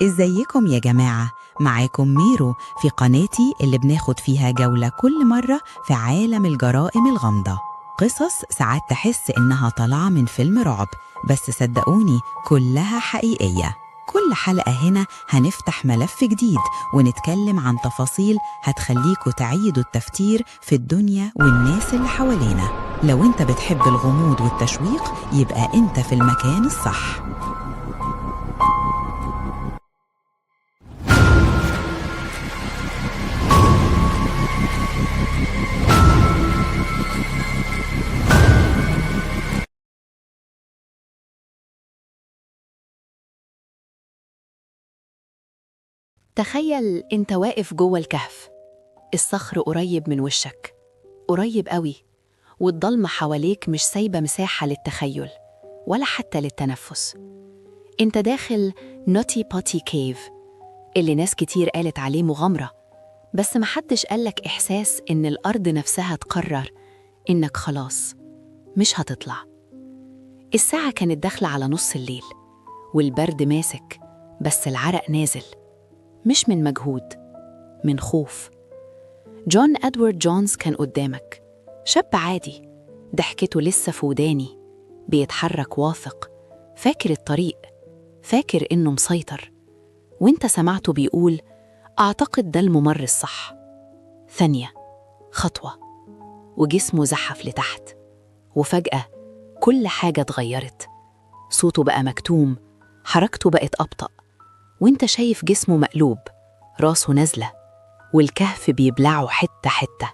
ازيكم يا جماعة؟ معاكم ميرو في قناتي اللي بناخد فيها جولة كل مرة في عالم الجرائم الغامضة. قصص ساعات تحس إنها طالعة من فيلم رعب، بس صدقوني كلها حقيقية. كل حلقة هنا هنفتح ملف جديد ونتكلم عن تفاصيل هتخليكوا تعيدوا التفكير في الدنيا والناس اللي حوالينا. لو انت بتحب الغموض والتشويق يبقى انت في المكان الصح. تخيل انت واقف جوه الكهف، الصخر قريب من وشك، قريب قوي، والضلمة حواليك مش سايبة مساحة للتخيل ولا حتى للتنفس. انت داخل نوتي باتي كيف اللي ناس كتير قالت عليه مغامرة، بس محدش قالك إحساس إن الأرض نفسها تقرر إنك خلاص مش هتطلع. الساعة كانت داخلة على نص الليل والبرد ماسك، بس العرق نازل، مش من مجهود، من خوف. جون إدوارد جونز كان قدامك، شاب عادي، ضحكته لسه في وداني، بيتحرك واثق، فاكر الطريق، فاكر إنه مسيطر. وإنت سمعته بيقول أعتقد ده الممر الصح. ثانية، خطوة، وجسمه زحف لتحت، وفجأة كل حاجة اتغيرت. صوته بقى مكتوم، حركته بقت أبطأ، وإنت شايف جسمه مقلوب، راسه نازلة، والكهف بيبلعه حتة حتة.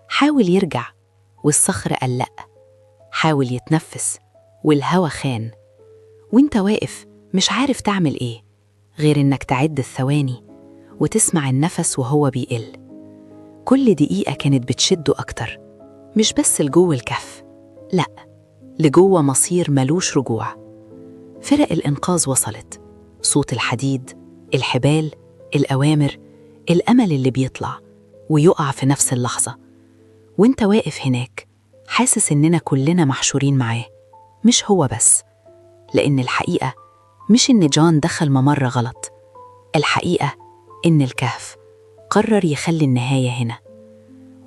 حاول يرجع والصخر قلق، حاول يتنفس والهوا خان، وإنت واقف مش عارف تعمل إيه غير إنك تعد الثواني وتسمع النفس وهو بيقل. كل دقيقة كانت بتشده أكتر، مش بس لجوه الكهف، لأ، لجوه مصير ملوش رجوع. فرق الإنقاذ وصلت، صوت الحديد، الحبال، الأوامر، الأمل اللي بيطلع ويقع في نفس اللحظة. وإنت واقف هناك حاسس إننا كلنا محشورين معاه، مش هو بس، لأن الحقيقة مش إن جون دخل ممر غلط، الحقيقة إن الكهف قرر يخلي النهاية هنا.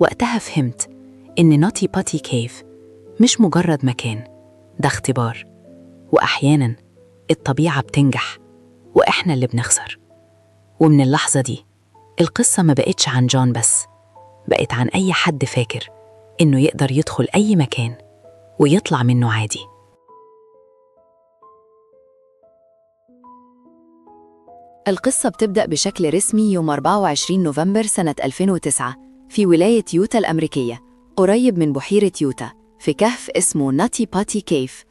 وقتها فهمت إن نوتي باتي كيف مش مجرد مكان، ده اختبار، وأحياناً الطبيعة بتنجح وإحنا اللي بنخسر. ومن اللحظة دي القصة ما بقتش عن جون بس، بقت عن أي حد فاكر إنه يقدر يدخل أي مكان ويطلع منه عادي. القصة بتبدأ بشكل رسمي يوم 24 نوفمبر سنة 2009 في ولاية يوتا الأمريكية، قريب من بحيرة يوتا، في كهف اسمه نوتي باتي كيف.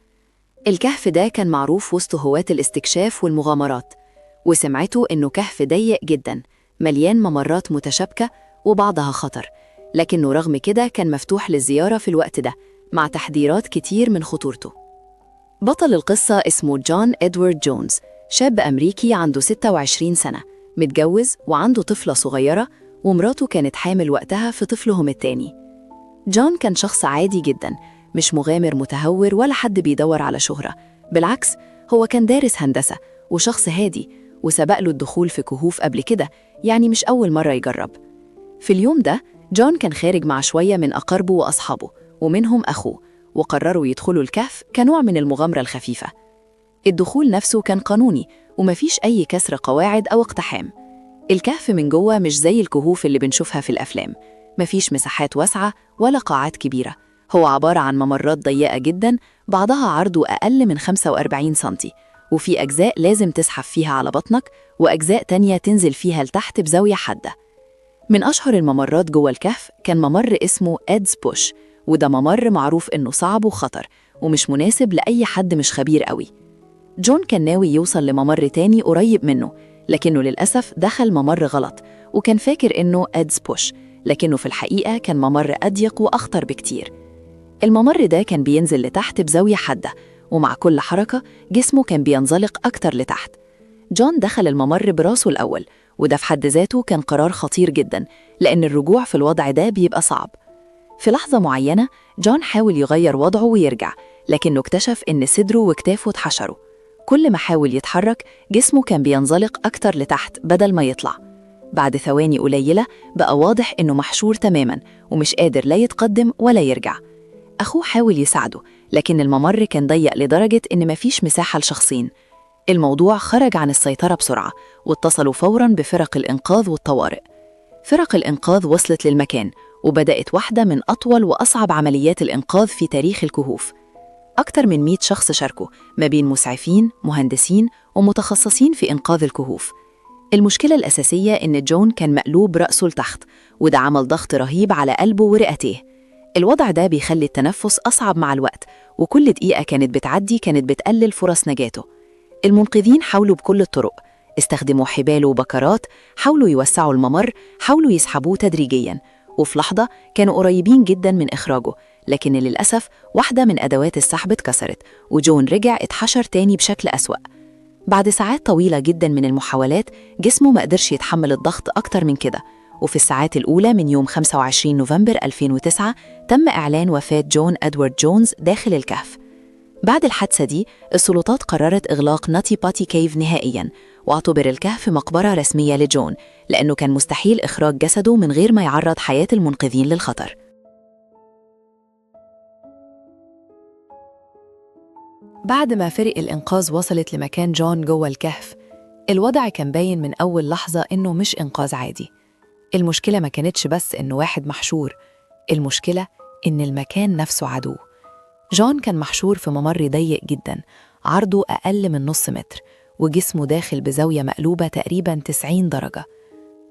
الكهف ده كان معروف وسط هواة الاستكشاف والمغامرات، وسمعته إنه كهف ضيق جداً، مليان ممرات متشابكة وبعضها خطر، لكنه رغم كده كان مفتوح للزيارة في الوقت ده، مع تحذيرات كتير من خطورته. بطل القصة اسمه جون إدوارد جونز، شاب أمريكي عنده 26 سنة، متجوز وعنده طفلة صغيرة، ومراته كانت حامل وقتها في طفلهم التاني. جون كان شخص عادي جداً، مش مغامر متهور ولا حد بيدور على شهرة، بالعكس هو كان دارس هندسة وشخص هادي، وسبق له الدخول في كهوف قبل كده، يعني مش أول مرة يجرب. في اليوم ده جون كان خارج مع شوية من أقاربه وأصحابه ومنهم أخوه، وقرروا يدخلوا الكهف كنوع من المغامرة الخفيفة. الدخول نفسه كان قانوني ومفيش أي كسر قواعد أو اقتحام. الكهف من جوه مش زي الكهوف اللي بنشوفها في الأفلام، مفيش مساحات واسعة ولا قاعات كبيرة، هو عبارة عن ممرات ضيقة جداً، بعضها عرضه أقل من 45 سنتي، وفي أجزاء لازم تسحب فيها على بطنك وأجزاء تانية تنزل فيها لتحت بزاوية حادة. من أشهر الممرات جوه الكهف كان ممر اسمه إدز بوش، وده ممر معروف إنه صعب وخطر ومش مناسب لأي حد مش خبير قوي. جون كان ناوي يوصل لممر تاني قريب منه، لكنه للأسف دخل ممر غلط وكان فاكر إنه إدز بوش، لكنه في الحقيقة كان ممر أضيق وأخطر بكتير. الممر ده كان بينزل لتحت بزاوية حادة، ومع كل حركة جسمه كان بينزلق أكتر لتحت. جون دخل الممر براسه الأول، وده في حد ذاته كان قرار خطير جداً، لأن الرجوع في الوضع ده بيبقى صعب. في لحظة معينة جون حاول يغير وضعه ويرجع، لكنه اكتشف إن صدره وكتافه اتحشروا. كل ما حاول يتحرك جسمه كان بينزلق أكتر لتحت بدل ما يطلع. بعد ثواني قليلة بقى واضح إنه محشور تماماً ومش قادر لا يتقدم ولا يرجع. أخوه حاول يساعده، لكن الممر كان ضيق لدرجة إن مفيش مساحة لشخصين. الموضوع خرج عن السيطرة بسرعة، واتصلوا فوراً بفرق الإنقاذ والطوارئ. فرق الإنقاذ وصلت للمكان، وبدأت واحدة من أطول وأصعب عمليات الإنقاذ في تاريخ الكهوف. أكثر من 100 شخص شاركوا ما بين مسعفين، مهندسين، ومتخصصين في إنقاذ الكهوف. المشكلة الأساسية إن جون كان مقلوب رأسه لتحت، وده عمل ضغط رهيب على قلبه ورئتيه. الوضع ده بيخلي التنفس أصعب مع الوقت، وكل دقيقة كانت بتعدي كانت بتقلل فرص نجاته. المنقذين حاولوا بكل الطرق، استخدموا حبال وبكرات، حاولوا يوسعوا الممر، حاولوا يسحبوه تدريجياً، وفي لحظة كانوا قريبين جداً من إخراجه، لكن للأسف واحدة من أدوات السحب اتكسرت، وجون رجع اتحشر تاني بشكل أسوأ. بعد ساعات طويلة جداً من المحاولات جسمه ما قدرش يتحمل الضغط أكتر من كده، وفي الساعات الأولى من يوم 25 نوفمبر 2009 تم إعلان وفاة جون إدوارد جونز داخل الكهف. بعد الحادثة دي السلطات قررت إغلاق ناتي باتي كيف نهائياً، واعتبر الكهف مقبرة رسمية لجون، لأنه كان مستحيل إخراج جسده من غير ما يعرض حياة المنقذين للخطر. بعد ما فرق الإنقاذ وصلت لمكان جون جوه الكهف، الوضع كان باين من أول لحظة إنه مش إنقاذ عادي. المشكلة ما كانتش بس إنه واحد محشور، المشكلة إن المكان نفسه عدو. جون كان محشور في ممر ضيق جدا، عرضه أقل من نص متر، وجسمه داخل بزاوية مقلوبة تقريبا 90 درجة،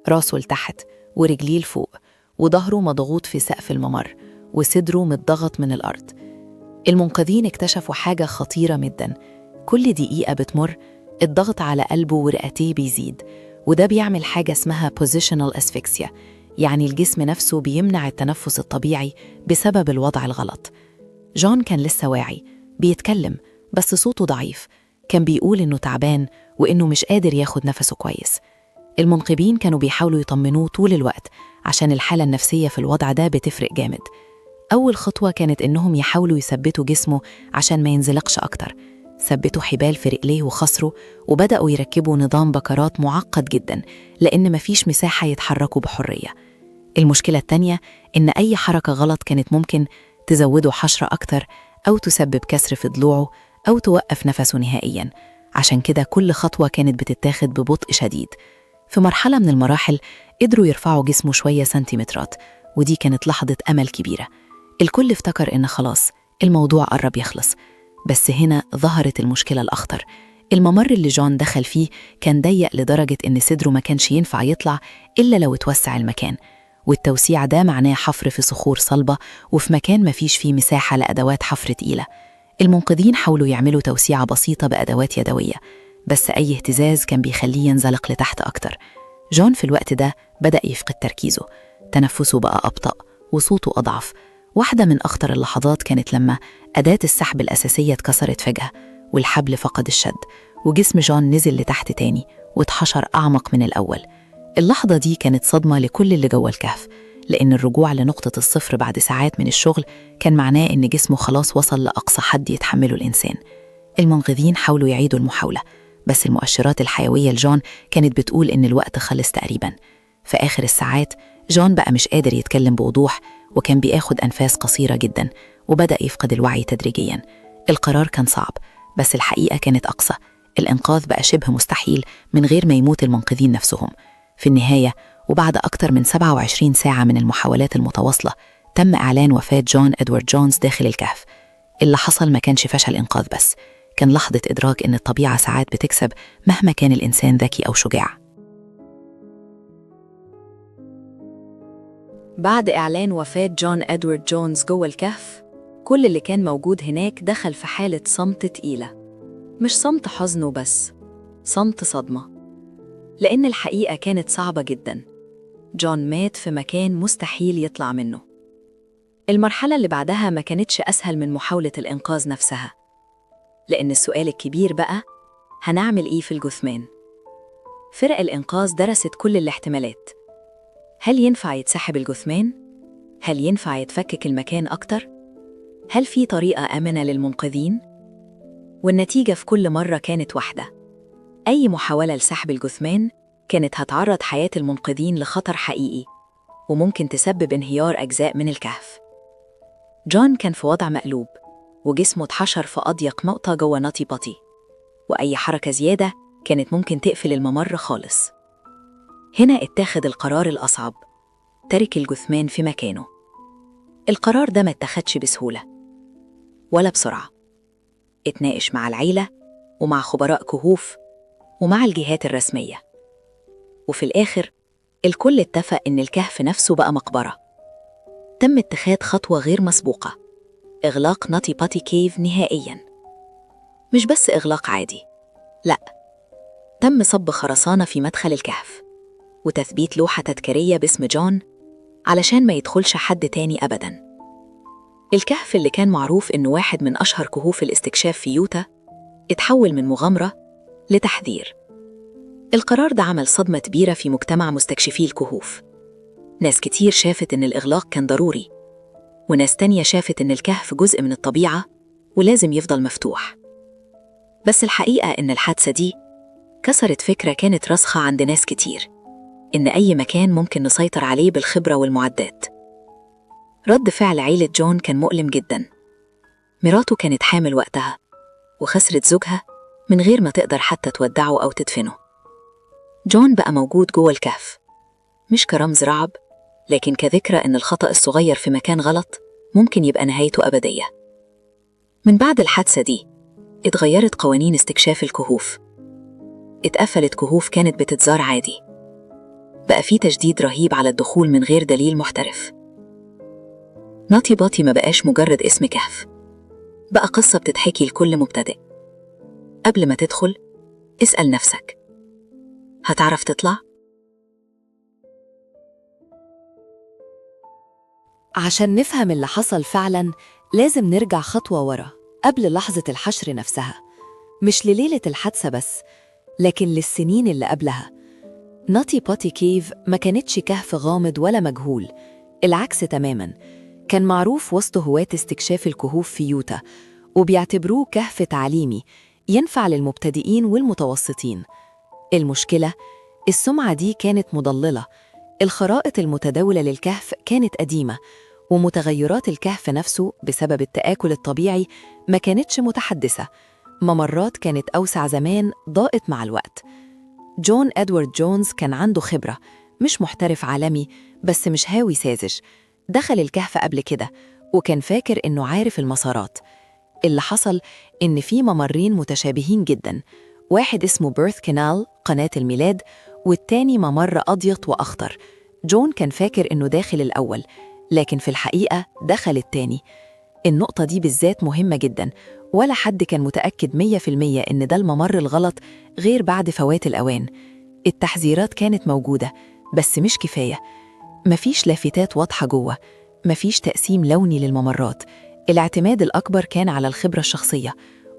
راسه لتحت ورجليه لفوق، وظهره مضغوط في سقف الممر، وصدره متضغط من الأرض. المنقذين اكتشفوا حاجة خطيرة جدا: كل دقيقة بتمر الضغط على قلبه ورئتيه بيزيد، وده بيعمل حاجة اسمها positional asphyxia، يعني الجسم نفسه بيمنع التنفس الطبيعي بسبب الوضع الغلط. جون كان لسه واعي، بيتكلم بس صوته ضعيف، كان بيقول إنه تعبان وإنه مش قادر ياخد نفسه كويس. المنقذين كانوا بيحاولوا يطمنوه طول الوقت، عشان الحالة النفسية في الوضع ده بتفرق جامد. أول خطوة كانت إنهم يحاولوا يثبتوا جسمه عشان ما ينزلقش أكتر. ثبتوا حبال في رجليه وخصره، وبدأوا يركبوا نظام بكرات معقد جدا، لأن مفيش مساحة يتحركوا بحرية. المشكلة التانية إن أي حركة غلط كانت ممكن تزوده حشرة أكتر، أو تسبب كسر في ضلوعه، أو توقف نفسه نهائياً. عشان كده كل خطوة كانت بتتاخد ببطء شديد. في مرحلة من المراحل قدروا يرفعوا جسمه شوية سنتيمترات، ودي كانت لحظة أمل كبيرة. الكل افتكر إن خلاص الموضوع قرب يخلص، بس هنا ظهرت المشكلة الأخطر. الممر اللي جون دخل فيه كان ضيق لدرجة إن صدره ما كانش ينفع يطلع إلا لو اتوسع المكان، والتوسيع ده معناه حفر في صخور صلبة، وفي مكان ما فيش فيه مساحة لأدوات حفر تقيلة. المنقذين حاولوا يعملوا توسيعة بسيطة بأدوات يدوية، بس أي اهتزاز كان بيخليه ينزلق لتحت أكتر. جون في الوقت ده بدأ يفقد تركيزه، تنفسه بقى أبطأ وصوته أضعف. واحدة من أخطر اللحظات كانت لما أداة السحب الأساسية اتكسرت فجأة، والحبل فقد الشد، وجسم جون نزل لتحت تاني واتحشر أعمق من الأول. اللحظة دي كانت صدمة لكل اللي جوه الكهف، لأن الرجوع لنقطة الصفر بعد ساعات من الشغل كان معناه إن جسمه خلاص وصل لأقصى حد يتحمله الإنسان. المنقذين حاولوا يعيدوا المحاولة، بس المؤشرات الحيوية لجون كانت بتقول إن الوقت خلص تقريباً. في آخر الساعات جون بقى مش قادر يتكلم بوضوح، وكان بياخد أنفاس قصيرة جداً، وبدأ يفقد الوعي تدريجياً. القرار كان صعب، بس الحقيقة كانت أقصى. الإنقاذ بقى شبه مستحيل من غير ما يموت المنقذين نفسهم. في النهاية، وبعد أكتر من 27 ساعة من المحاولات المتواصلة، تم إعلان وفاة جون إدوارد جونز داخل الكهف. اللي حصل ما كانش فشل إنقاذ بس، كان لحظة إدراك إن الطبيعة ساعات بتكسب مهما كان الإنسان ذكي أو شجاع. بعد إعلان وفاة جون إدوارد جونز جوه الكهف، كل اللي كان موجود هناك دخل في حالة صمت تقيلة. مش صمت حزن وبس، صمت صدمة، لأن الحقيقة كانت صعبة جداً. جون مات في مكان مستحيل يطلع منه. المرحلة اللي بعدها ما كانتش أسهل من محاولة الإنقاذ نفسها، لأن السؤال الكبير بقى: هنعمل إيه في الجثمان؟ فرق الإنقاذ درست كل الاحتمالات. هل ينفع يتسحب الجثمان؟ هل ينفع يتفكك المكان أكتر؟ هل في طريقة آمنة للمنقذين؟ والنتيجة في كل مرة كانت واحدة: أي محاولة لسحب الجثمان كانت هتعرض حياة المنقذين لخطر حقيقي، وممكن تسبب انهيار أجزاء من الكهف. جون كان في وضع مقلوب، وجسمه اتحشر في أضيق نقطة جوه ناتي باتي، وأي حركة زيادة كانت ممكن تقفل الممر خالص. هنا اتاخد القرار الأصعب: ترك الجثمان في مكانه. القرار ده ما اتخدش بسهولة ولا بسرعة. اتناقش مع العيلة ومع خبراء كهوف ومع الجهات الرسمية، وفي الآخر الكل اتفق إن الكهف نفسه بقى مقبرة. تم اتخاذ خطوة غير مسبوقة: إغلاق ناتي باتي كيف نهائياً. مش بس إغلاق عادي، لأ، تم صب خرسانة في مدخل الكهف وتثبيت لوحة تذكارية باسم جون علشان ما يدخلش حد تاني أبداً. الكهف اللي كان معروف إنه واحد من أشهر كهوف الاستكشاف في يوتا اتحول من مغامرة لتحذير. القرار ده عمل صدمة كبيرة في مجتمع مستكشفي الكهوف. ناس كتير شافت إن الإغلاق كان ضروري، وناس تانية شافت إن الكهف جزء من الطبيعة ولازم يفضل مفتوح. بس الحقيقة إن الحادثة دي كسرت فكرة كانت راسخة عند ناس كتير: إن أي مكان ممكن نسيطر عليه بالخبرة والمعدات. رد فعل عيلة جون كان مؤلم جداً. مراته كانت حامل وقتها، وخسرت زوجها من غير ما تقدر حتى تودعه أو تدفنه. جون بقى موجود جوه الكهف، مش كرمز رعب، لكن كذكرى إن الخطأ الصغير في مكان غلط ممكن يبقى نهايته أبدية. من بعد الحادثة دي اتغيرت قوانين استكشاف الكهوف. اتقفلت كهوف كانت بتتزار عادي، بقى في تشديد رهيب على الدخول من غير دليل محترف. ناتي باتي ما بقاش مجرد اسم كهف، بقى قصة بتتحكي لكل مبتدئ. قبل ما تدخل اسأل نفسك: هتعرف تطلع؟ عشان نفهم اللي حصل فعلاً لازم نرجع خطوة ورا، قبل لحظة الحشر نفسها، مش لليلة الحادثة بس، لكن للسنين اللي قبلها. ناتي باتي كيف ما كانتش كهف غامض ولا مجهول، العكس تماماً، كان معروف وسط هواة استكشاف الكهوف في يوتا، وبيعتبروه كهف تعليمي ينفع للمبتدئين والمتوسطين. المشكلة، السمعة دي كانت مضللة. الخرائط المتداولة للكهف كانت قديمة، ومتغيرات الكهف نفسه بسبب التآكل الطبيعي ما كانتش متحدثة. ممرات كانت أوسع زمان ضاقت مع الوقت. جون إدوارد جونز كان عنده خبرة، مش محترف عالمي بس مش هاوي ساذج. دخل الكهف قبل كده وكان فاكر إنه عارف المسارات. اللي حصل إن في ممرين متشابهين جداً، واحد اسمه بيرث كانال قناة الميلاد، والتاني ممر أضيق وأخطر. جون كان فاكر إنه داخل الأول، لكن في الحقيقة دخل التاني. النقطة دي بالذات مهمة جداً، ولا حد كان متأكد 100% إن ده الممر الغلط غير بعد فوات الأوان. التحذيرات كانت موجودة بس مش كفاية. مفيش لافتات واضحة جوه، مفيش تقسيم لوني للممرات. الاعتماد الأكبر كان على الخبرة الشخصية،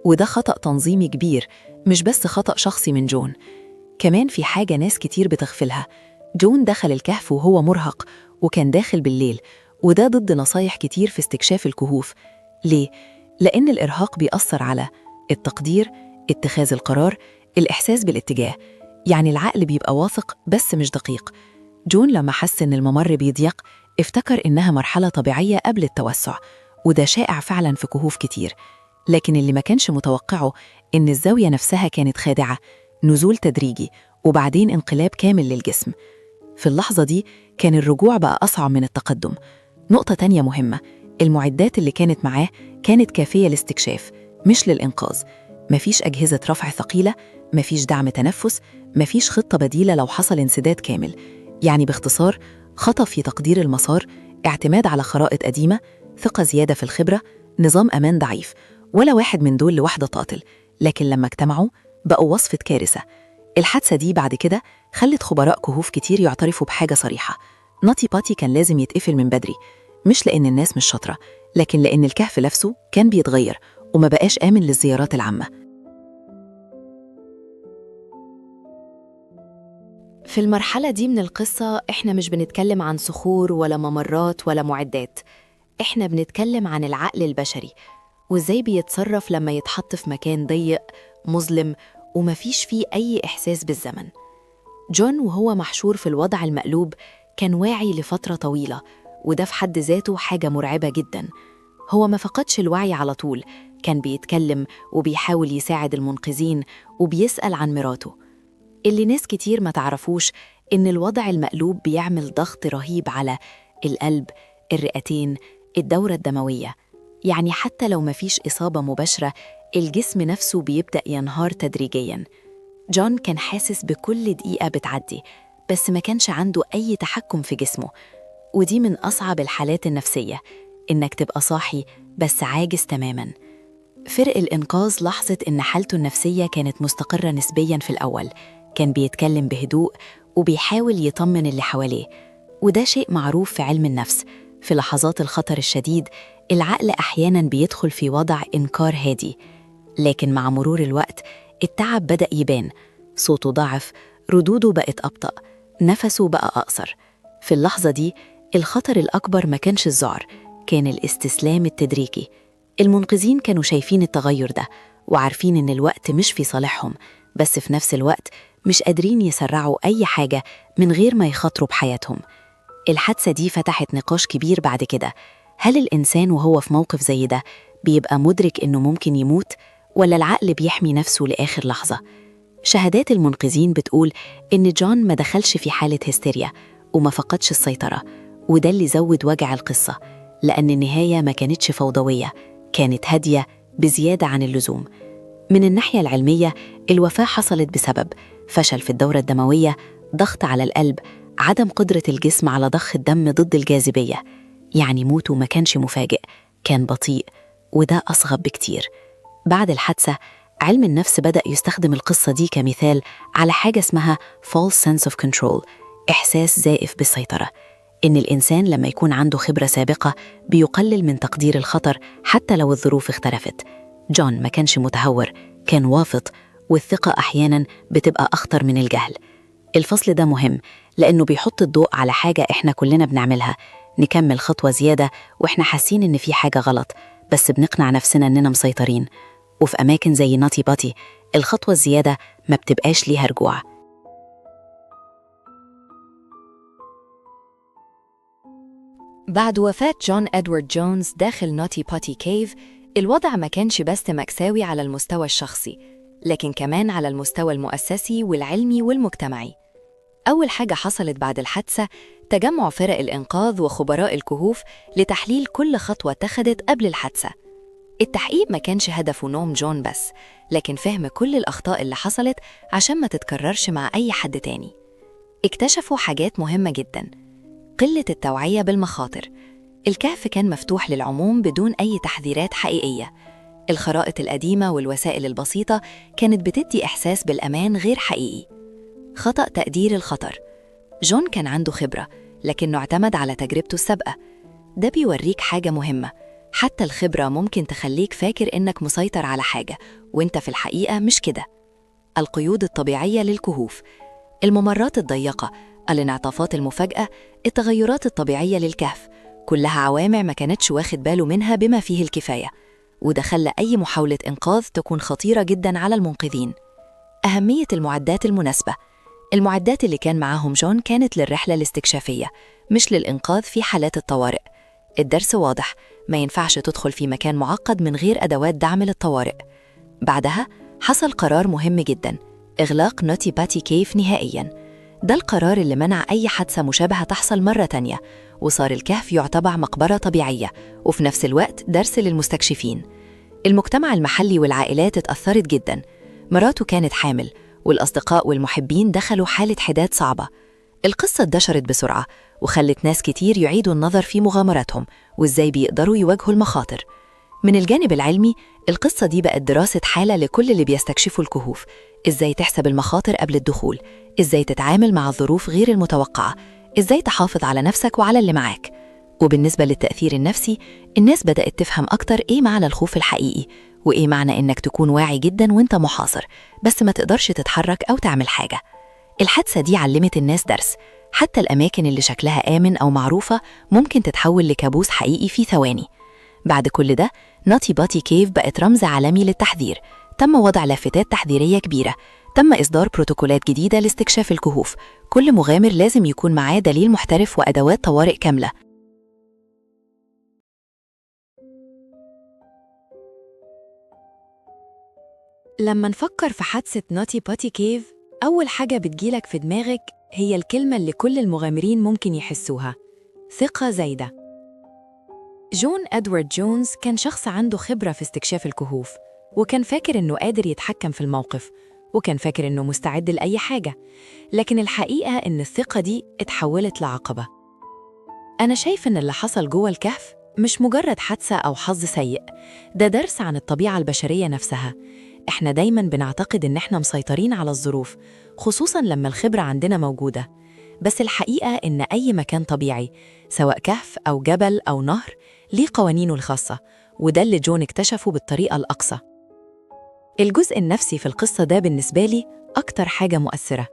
وده خطأ تنظيمي كبير، مش بس خطأ شخصي من جون. كمان في حاجة ناس كتير بتغفلها: جون دخل الكهف وهو مرهق، وكان داخل بالليل، وده ضد نصايح كتير في استكشاف الكهوف. ليه؟ لأن الإرهاق بيأثر على التقدير، اتخاذ القرار، الإحساس بالاتجاه. يعني العقل بيبقى واثق بس مش دقيق. جون لما حس إن الممر بيضيق افتكر إنها مرحلة طبيعية قبل التوسع، وده شائع فعلاً في كهوف كتير. لكن اللي ما كانش متوقعه إن الزاوية نفسها كانت خادعة، نزول تدريجي وبعدين انقلاب كامل للجسم. في اللحظة دي كان الرجوع بقى أصعب من التقدم. نقطة تانية مهمة: المعدات اللي كانت معاه كانت كافية لاستكشاف مش للإنقاذ. مفيش أجهزة رفع ثقيلة، مفيش دعم تنفس، مفيش خطة بديلة لو حصل انسداد كامل. يعني باختصار، خطأ في تقدير المسار، اعتماد على خرائط قديمة، ثقة زيادة في الخبرة، نظام أمان ضعيف. ولا واحد من دول لوحده قاتل، لكن لما اجتمعوا بقوا وصفة كارثة. الحادثة دي بعد كده خلت خبراء كهوف كتير يعترفوا بحاجة صريحة: ناتي باتي كان لازم يتقفل من بدري، مش لأن الناس مش شاطرة، لكن لأن الكهف نفسه كان بيتغير وما بقاش آمن للزيارات العامة. في المرحلة دي من القصة إحنا مش بنتكلم عن صخور ولا ممرات ولا معدات، إحنا بنتكلم عن العقل البشري وإزاي بيتصرف لما يتحط في مكان ضيق مظلم ومفيش فيه أي إحساس بالزمن. جون وهو محشور في الوضع المقلوب كان واعي لفترة طويلة، وده في حد ذاته حاجة مرعبة جدا. هو ما فقدش الوعي على طول، كان بيتكلم وبيحاول يساعد المنقذين وبيسأل عن مراته. اللي ناس كتير ما تعرفوش إن الوضع المقلوب بيعمل ضغط رهيب على القلب، الرئتين، الدورة الدموية. يعني حتى لو مفيش إصابة مباشرة، الجسم نفسه بيبدأ ينهار تدريجياً. جون كان حاسس بكل دقيقة بتعدي، بس ما كانش عنده أي تحكم في جسمه. ودي من أصعب الحالات النفسية، إنك تبقى صاحي بس عاجز تماماً. فرق الإنقاذ لاحظت إن حالته النفسية كانت مستقرة نسبياً في الأول، كان بيتكلم بهدوء وبيحاول يطمن اللي حواليه، وده شيء معروف في علم النفس. في لحظات الخطر الشديد العقل أحياناً بيدخل في وضع إنكار هادي، لكن مع مرور الوقت التعب بدأ يبان، صوته ضعف، ردوده بقت أبطأ، نفسه بقى أقصر. في اللحظة دي الخطر الأكبر ما كانش الذعر، كان الاستسلام التدريجي. المنقذين كانوا شايفين التغير ده وعارفين إن الوقت مش في صالحهم، بس في نفس الوقت مش قادرين يسرعوا أي حاجة من غير ما يخاطروا بحياتهم. الحادثة دي فتحت نقاش كبير بعد كده. هل الإنسان وهو في موقف زي ده بيبقى مدرك إنه ممكن يموت، ولا العقل بيحمي نفسه لآخر لحظة؟ شهادات المنقذين بتقول إن جون ما دخلش في حالة هستيريا وما فقدش السيطرة، وده اللي زود وجع القصة، لأن النهاية ما كانتش فوضوية، كانت هادية بزيادة عن اللزوم. من الناحية العلمية، الوفاة حصلت بسبب فشل في الدورة الدموية، ضغط على القلب، عدم قدرة الجسم على ضخ الدم ضد الجاذبية. يعني موته ما كانش مفاجئ، كان بطيء، وده أصعب بكتير. بعد الحادثة علم النفس بدأ يستخدم القصة دي كمثال على حاجة اسمها false sense of control، إحساس زائف بالسيطرة. إن الإنسان لما يكون عنده خبرة سابقة بيقلل من تقدير الخطر حتى لو الظروف اختلفت. جون ما كانش متهور، كان وافط، والثقة أحياناً بتبقى أخطر من الجهل. الفصل ده مهم لأنه بيحط الضوء على حاجة إحنا كلنا بنعملها، نكمل خطوة زيادة وإحنا حاسين إن في حاجة غلط، بس بنقنع نفسنا إننا مسيطرين. وفي أماكن زي نوتي باتي الخطوة الزيادة ما بتبقاش ليها رجوع. بعد وفاة جون إدوارد جونز داخل نوتي باتي كيف، الوضع ما كانش بس مأساوي على المستوى الشخصي، لكن كمان على المستوى المؤسسي والعلمي والمجتمعي. أول حاجة حصلت بعد الحادثة تجمع فرق الإنقاذ وخبراء الكهوف لتحليل كل خطوة اتخذت قبل الحادثة. التحقيق ما كانش هدفه نوم جون بس، لكن فهم كل الأخطاء اللي حصلت عشان ما تتكررش مع أي حد تاني. اكتشفوا حاجات مهمة جداً: قلة التوعية بالمخاطر، الكهف كان مفتوح للعموم بدون أي تحذيرات حقيقية، الخرائط القديمة والوسائل البسيطة كانت بتدي إحساس بالأمان غير حقيقي. خطأ تقدير الخطر، جون كان عنده خبرة لكنه اعتمد على تجربته السابقة. ده بيوريك حاجة مهمة، حتى الخبرة ممكن تخليك فاكر إنك مسيطر على حاجة وإنت في الحقيقة مش كده. القيود الطبيعية للكهوف، الممرات الضيقة، الانعطافات المفاجئة، التغيرات الطبيعية للكهف، كلها عوامل ما كانتش واخد باله منها بما فيه الكفاية، وده خلى أي محاولة إنقاذ تكون خطيرة جداً على المنقذين. أهمية المعدات المناسبة، المعدات اللي كان معاهم جون كانت للرحلة الاستكشافية مش للإنقاذ في حالات الطوارئ. الدرس واضح، ما ينفعش تدخل في مكان معقد من غير أدوات دعم للطوارئ. بعدها حصل قرار مهم جداً: إغلاق نوتي باتي كيف نهائياً. ده القرار اللي منع أي حادثة مشابهة تحصل مرة تانية، وصار الكهف يعتبر مقبرة طبيعية وفي نفس الوقت درس للمستكشفين. المجتمع المحلي والعائلات اتأثرت جداً، مراته كانت حامل والأصدقاء والمحبين دخلوا حالة حداد صعبة. القصة انتشرت بسرعة وخلت ناس كتير يعيدوا النظر في مغامراتهم وإزاي بيقدروا يواجهوا المخاطر. من الجانب العلمي، القصة دي بقت دراسة حالة لكل اللي بيستكشفوا الكهوف: إزاي تحسب المخاطر قبل الدخول، إزاي تتعامل مع الظروف غير المتوقعة، إزاي تحافظ على نفسك وعلى اللي معاك. وبالنسبة للتأثير النفسي، الناس بدأت تفهم أكتر إيه معنى الخوف الحقيقي، وإيه معنى إنك تكون واعي جداً وإنت محاصر بس ما تقدرش تتحرك أو تعمل حاجة. الحادثة دي علمت الناس درس: حتى الأماكن اللي شكلها آمن أو معروفة ممكن تتحول لكابوس حقيقي في ثواني. بعد كل ده نوتي باتي كيف بقت رمز عالمي للتحذير. تم وضع لافتات تحذيرية كبيرة، تم إصدار بروتوكولات جديدة لاستكشاف الكهوف. كل مغامر لازم يكون معاه دليل محترف وأدوات طوارئ كاملة. لما نفكر في حادثة نوتي باتي كيف، أول حاجة بتجيلك في دماغك هي الكلمة اللي كل المغامرين ممكن يحسوها: ثقة زايدة. جون إدوارد جونز كان شخص عنده خبرة في استكشاف الكهوف، وكان فاكر إنه قادر يتحكم في الموقف، وكان فاكر إنه مستعد لأي حاجة. لكن الحقيقة إن الثقة دي اتحولت لعقبة. أنا شايف إن اللي حصل جوه الكهف مش مجرد حادثة أو حظ سيء، ده درس عن الطبيعة البشرية نفسها. إحنا دايماً بنعتقد إن إحنا مسيطرين على الظروف، خصوصاً لما الخبرة عندنا موجودة. بس الحقيقة إن أي مكان طبيعي، سواء كهف أو جبل أو نهر، ليه قوانينه الخاصة، وده اللي جون اكتشفه بالطريقة الأقصى. الجزء النفسي في القصة ده بالنسبة لي أكتر حاجة مؤثرة.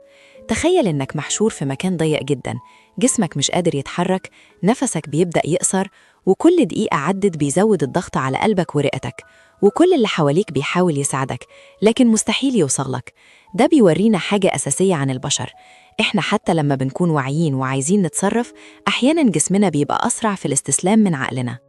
تخيل إنك محشور في مكان ضيق جداً، جسمك مش قادر يتحرك، نفسك بيبدأ يقصر، وكل دقيقة عدت بيزود الضغط على قلبك ورئتك، وكل اللي حواليك بيحاول يساعدك لكن مستحيل يوصلك. ده بيورينا حاجة أساسية عن البشر: إحنا حتى لما بنكون واعيين وعايزين نتصرف، أحياناً جسمنا بيبقى أسرع في الاستسلام من عقلنا.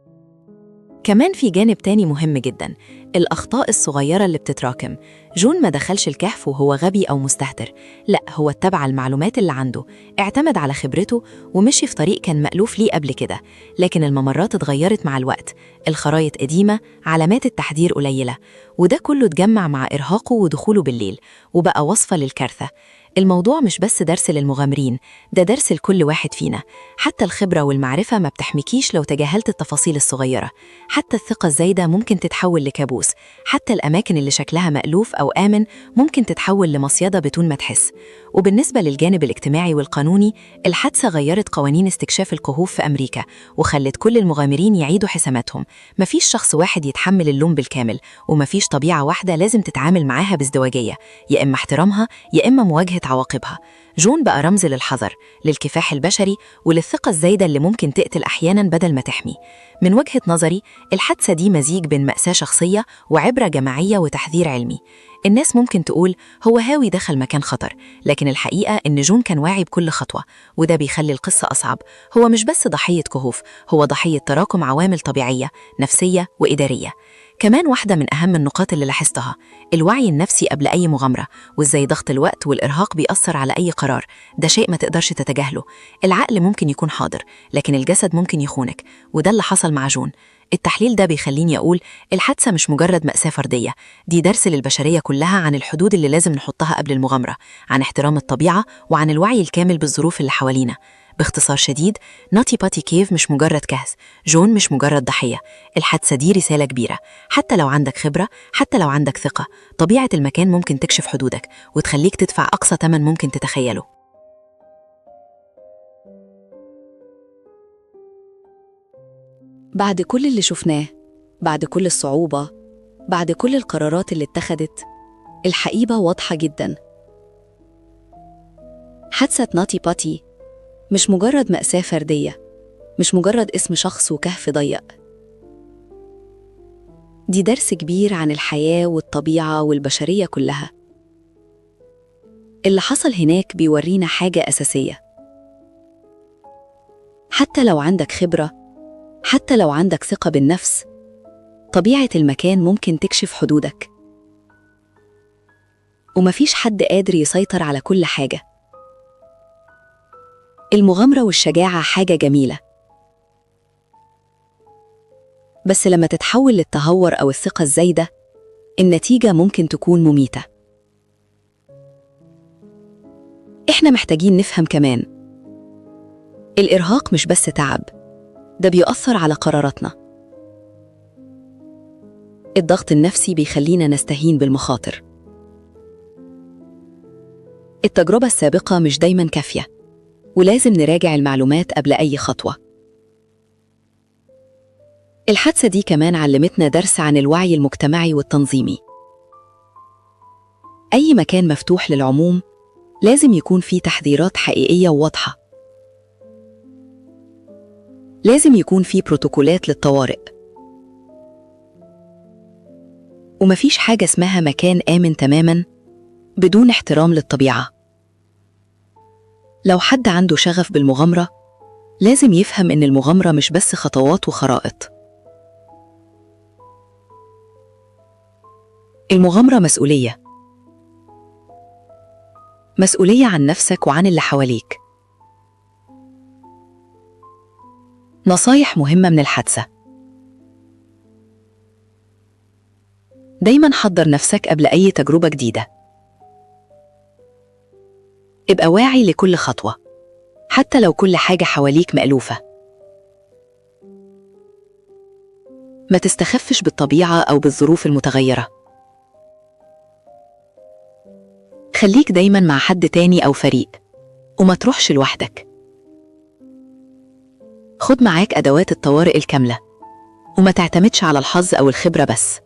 كمان في جانب تاني مهم جداً: الأخطاء الصغيرة اللي بتتراكم. جون ما دخلش الكهف وهو غبي أو مستهتر، لا، هو اتبع المعلومات اللي عنده، اعتمد على خبرته، ومشي في طريق كان مألوف ليه قبل كده. لكن الممرات اتغيرت مع الوقت، الخرايط قديمة، علامات التحذير قليلة، وده كله اتجمع مع إرهاقه ودخوله بالليل، وبقى وصفة للكارثة. الموضوع مش بس درس للمغامرين، ده درس لكل واحد فينا. حتى الخبرة والمعرفة ما بتحميكيش لو تجاهلت التفاصيل الصغيرة. حتى الثقة الزايدة ممكن تتحول لكابوس. حتى الأماكن اللي شكلها مألوف أو آمن ممكن تتحول لمصيدة بدون ما تحس. وبالنسبة للجانب الاجتماعي والقانوني، الحادثة غيرت قوانين استكشاف الكهوف في أمريكا، وخلت كل المغامرين يعيدوا حساباتهم. مفيش شخص واحد يتحمل اللوم بالكامل، ومفيش طبيعة واحدة لازم تتعامل معاها بازدواجية، يا إما احترامها يا إما مواجهة عواقبها. جون بقى رمز للحذر، للكفاح البشري، وللثقة الزايدة اللي ممكن تقتل أحياناً بدل ما تحمي. من وجهة نظري، الحادثة دي مزيج بين مأساة شخصية وعبرة جماعية وتحذير علمي. الناس ممكن تقول هو هاوي دخل مكان خطر، لكن الحقيقة إن جون كان واعي بكل خطوة، وده بيخلي القصة أصعب. هو مش بس ضحية كهوف، هو ضحية تراكم عوامل طبيعية، نفسية وإدارية. كمان واحدة من أهم النقاط اللي لاحظتها: الوعي النفسي قبل أي مغامرة، وإزاي ضغط الوقت والإرهاق بيأثر على أي قرار. ده شيء ما تقدرش تتجاهله. العقل ممكن يكون حاضر، لكن الجسد ممكن يخونك، وده اللي حصل مع جون. التحليل ده بيخليني أقول الحادثة مش مجرد مأساة فردية، دي درس للبشرية كلها عن الحدود اللي لازم نحطها قبل المغامرة، عن احترام الطبيعة، وعن الوعي الكامل بالظروف اللي حوالينا. باختصار شديد، نوتي باتي كيف مش مجرد كهف، جون مش مجرد ضحية. الحادثة دي رسالة كبيرة. حتى لو عندك خبرة، حتى لو عندك ثقة، طبيعة المكان ممكن تكشف حدودك وتخليك تدفع أقصى ثمن ممكن تتخيله. بعد كل اللي شفناه، بعد كل الصعوبة، بعد كل القرارات اللي اتخذت، الحقيقة واضحة جدا. حادثة نوتي باتي مش مجرد مأساة فردية، مش مجرد اسم شخص وكهف ضيق. دي درس كبير عن الحياة والطبيعة والبشرية كلها. اللي حصل هناك بيورينا حاجة أساسية: حتى لو عندك خبرة، حتى لو عندك ثقة بالنفس، طبيعة المكان ممكن تكشف حدودك، ومفيش حد قادر يسيطر على كل حاجة. المغامرة والشجاعة حاجة جميلة، بس لما تتحول للتهور أو الثقة الزايدة، النتيجة ممكن تكون مميتة. إحنا محتاجين نفهم كمان: الإرهاق مش بس تعب، ده بيؤثر على قراراتنا. الضغط النفسي بيخلينا نستهين بالمخاطر. التجربة السابقة مش دايماً كافية، ولازم نراجع المعلومات قبل أي خطوة. الحادثة دي كمان علمتنا درس عن الوعي المجتمعي والتنظيمي. أي مكان مفتوح للعموم لازم يكون فيه تحذيرات حقيقية وواضحة. لازم يكون فيه بروتوكولات للطوارئ، ومفيش حاجة اسمها مكان آمن تماماً بدون احترام للطبيعة. لو حد عنده شغف بالمغامرة، لازم يفهم إن المغامرة مش بس خطوات وخرائط. المغامرة مسؤولية. مسؤولية عن نفسك وعن اللي حواليك. نصايح مهمة من الحادثة: دايماً حضر نفسك قبل أي تجربة جديدة. ابقى واعي لكل خطوة، حتى لو كل حاجة حواليك مألوفة. ما تستخفش بالطبيعة أو بالظروف المتغيرة. خليك دايماً مع حد تاني أو فريق، وما تروحش لوحدك. خد معاك أدوات الطوارئ الكاملة، وما تعتمدش على الحظ أو الخبرة بس.